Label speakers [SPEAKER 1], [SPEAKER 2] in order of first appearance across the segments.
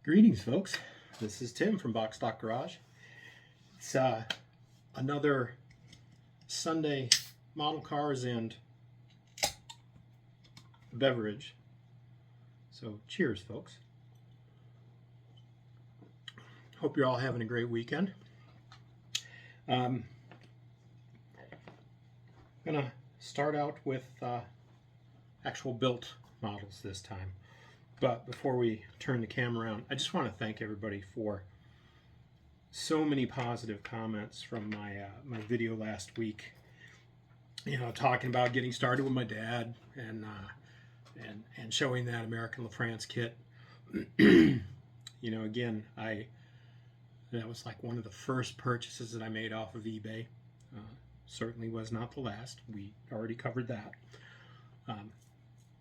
[SPEAKER 1] Greetings, folks. This is Tim from Box Stock Garage. It's another Sunday model cars and beverage. So cheers, folks. Hope you're all having a great weekend. I'm gonna start out with actual built models this time. But before we turn the camera around, I just want to thank everybody for so many positive comments from my video last week. You know, talking about getting started with my dad and showing that American LaFrance kit. You know, again, that was like one of the first purchases that I made off of eBay. Certainly was not the last. We already covered that,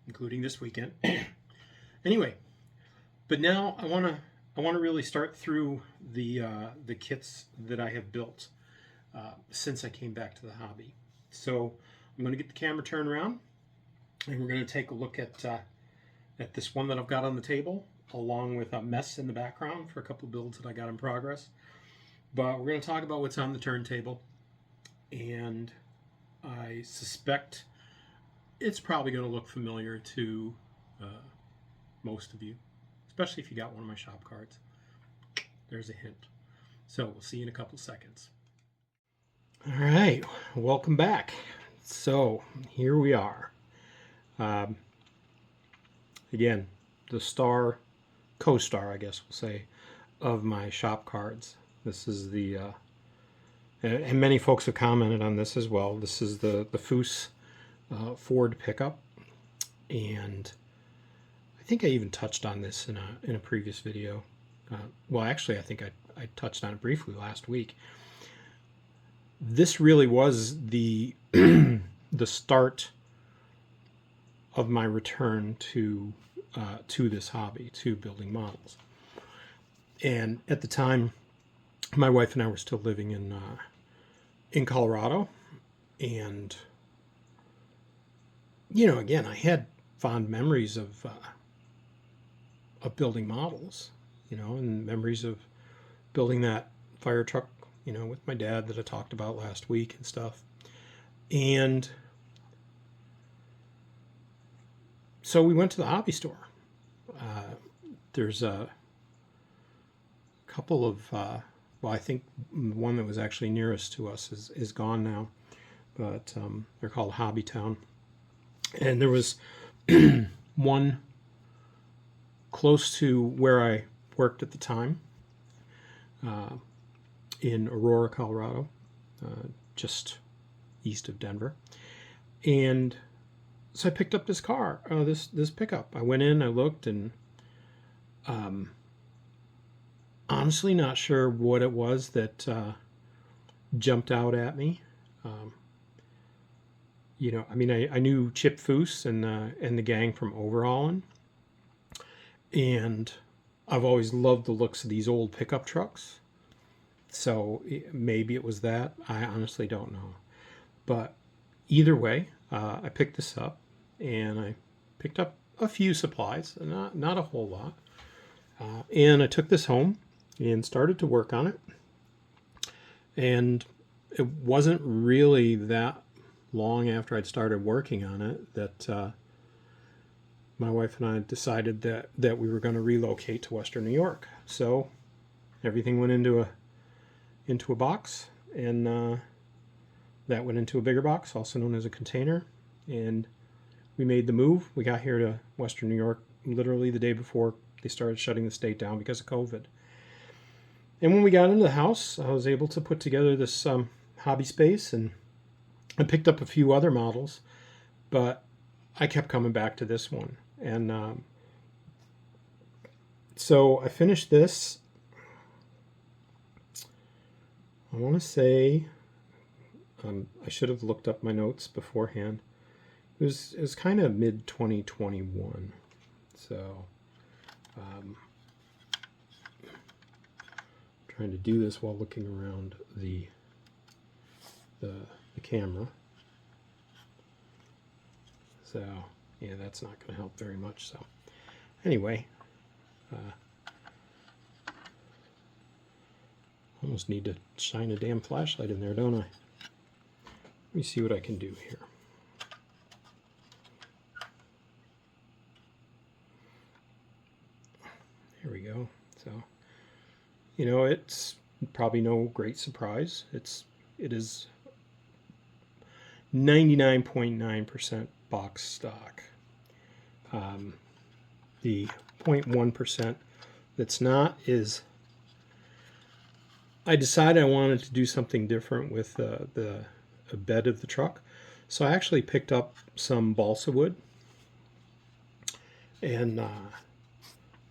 [SPEAKER 1] including this weekend. Anyway, but now I want to really start through the kits that I have built since I came back to the hobby. So I'm going to get the camera turned around, and we're going to take a look at this one that I've got on the table, along with a mess in the background for a couple of builds that I got in progress. But we're going to talk about what's on the turntable, and I suspect it's probably going to look familiar to most of you, especially if you got one of my shop cards. There's a hint. So we'll see you in a couple seconds. All right, welcome back. So here we are. Again, the co-star, I guess we'll say, of my shop cards. This is the, and many folks have commented on this as well. This is the Foose Ford pickup, and I think I even touched on this in a previous video. Well, actually, I think I touched on it briefly last week. This really was the the start of my return to this hobby, to building models. And at the time, my wife and I were still living in Colorado, and you know, again, I had fond memories of building models, you know, and memories of building that fire truck, you know, with my dad that I talked about last week and stuff. And so we went to the hobby store. There's a couple of, well, I think one that was actually nearest to us is gone now, but they're called Hobby Town. And there was one close to where I worked at the time, in Aurora, Colorado, just east of Denver. And so I picked up this car, this pickup. I went in, I looked, and honestly not sure what it was that jumped out at me. You know, I mean, I knew Chip Foose and the gang from Overhauling, and I've always loved the looks of these old pickup trucks. So maybe it was that. I honestly don't know. But either way, I picked this up, and I picked up a few supplies, not a whole lot. And I took this home and started to work on it. And it wasn't really that long after I'd started working on it that my wife and I decided that we were going to relocate to Western New York. So everything went into a box, and that went into a bigger box, also known as a container. And we made the move. We got here to Western New York literally the day before they started shutting the state down because of COVID. And when we got into the house, I was able to put together this hobby space, and I picked up a few other models, but I kept coming back to this one. And so I finished this, I want to say, I should have looked up my notes beforehand. It was kind of mid-2021. So trying to do this while looking around the camera. So yeah, that's not going to help very much. So anyway, Almost need to shine a damn flashlight in there, don't I? Let me see what I can do here. Here we go. So, you know, it's probably no great surprise. It is 99.9% box stock. The 0.1% that's not is, I decided I wanted to do something different with the bed of the truck. So I actually picked up some balsa wood and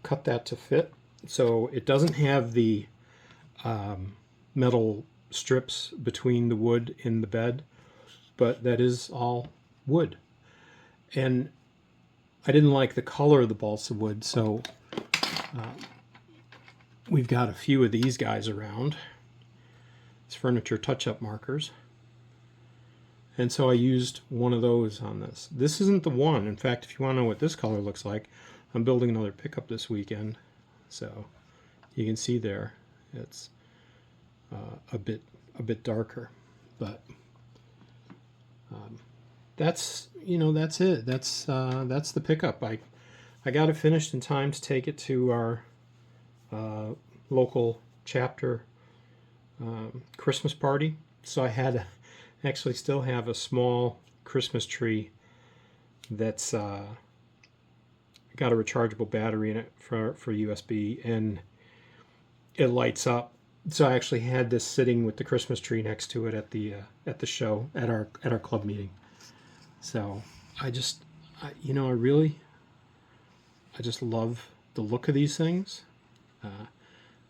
[SPEAKER 1] cut that to fit. So it doesn't have the metal strips between the wood in the bed, but that is all wood. And I didn't like the color of the balsa wood, so we've got a few of these guys around. It's furniture touch-up markers. And so I used one of those on this. This isn't the one. In fact, if you want to know what this color looks like, I'm building another pickup this weekend. So you can see there, it's a bit darker. But that's, you know, that's it. That's the pickup. I got it finished in time to take it to our local chapter Christmas party. So I had actually still have a small Christmas tree that's got a rechargeable battery in it for USB, and it lights up. So I actually had this sitting with the Christmas tree next to it at the show at our club meeting. So I just love the look of these things.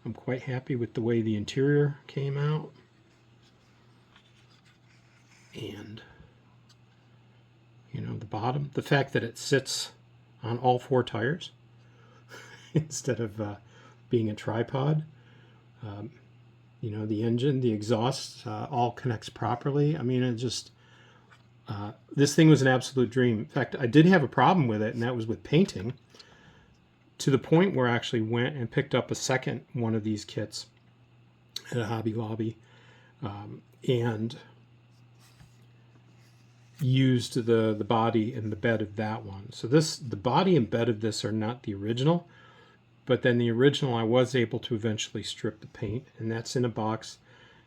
[SPEAKER 1] I'm quite happy with the way the interior came out. And, you know, the bottom, the fact that it sits on all four tires instead of being a tripod. You know, the engine, the exhaust, all connects properly. I mean, it just, this thing was an absolute dream. In fact, I did have a problem with it, and that was with painting, to the point where I actually went and picked up a second one of these kits at a Hobby Lobby, and used the body and the bed of that one. So the body and bed of this are not the original, but then the original I was able to eventually strip the paint, and that's in a box.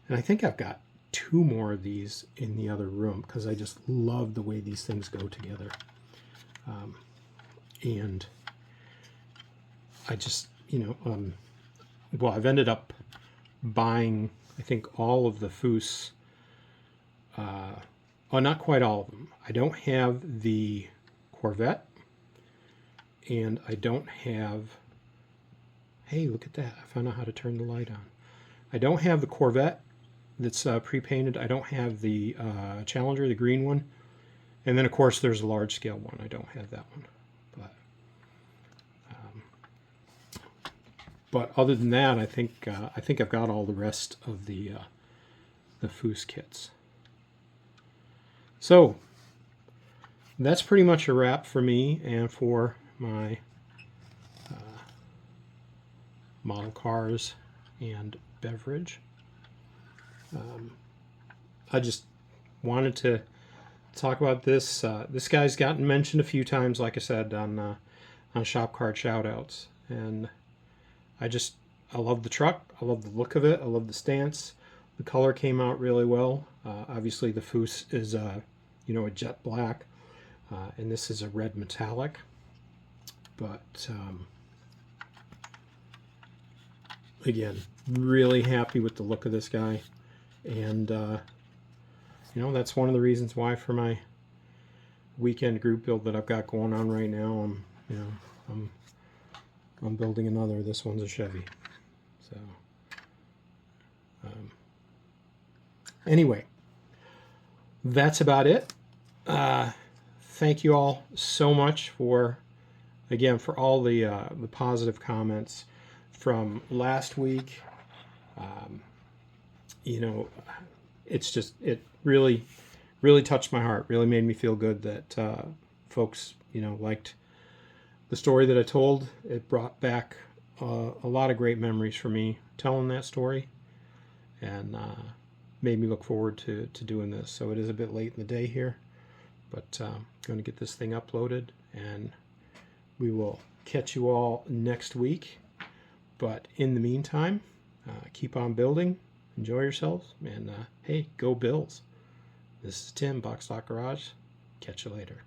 [SPEAKER 1] And I think I've got 2 more of these in the other room because I just love the way these things go together. And I just, you know, well, I've ended up buying, I think, all of the Foose. Oh, not quite all of them. I don't have the Corvette, and I don't have, hey, look at that. I found out how to turn the light on. I don't have the Corvette that's pre-painted. I don't have the Challenger, the green one. And then, of course, there's a large scale one. I don't have that one. But other than that, I think I've got all the rest of the Foose kits. So that's pretty much a wrap for me and for my model cars and beverage. I just wanted to talk about this. This guy's gotten mentioned a few times, like I said, on Shop Card Shoutouts, and I love the truck. I love the look of it. I love the stance. The color came out really well. Obviously, the Foose is you know, a jet black, and this is a red metallic. But again, really happy with the look of this guy, and you know, that's one of the reasons why for my weekend group build that I've got going on right now, I'm building another. This one's a Chevy. So anyway, that's about it. Thank you all so much for all the positive comments from last week. You know, it really touched my heart. Really made me feel good that folks, you know, liked the story that I told. It brought back a lot of great memories for me telling that story. and made me look forward to doing this. So it is a bit late in the day here, but I'm going to get this thing uploaded, and we will catch you all next week. But in the meantime, keep on building, enjoy yourselves, and hey, go Bills. This is Tim, Box Lock Garage. Catch you later.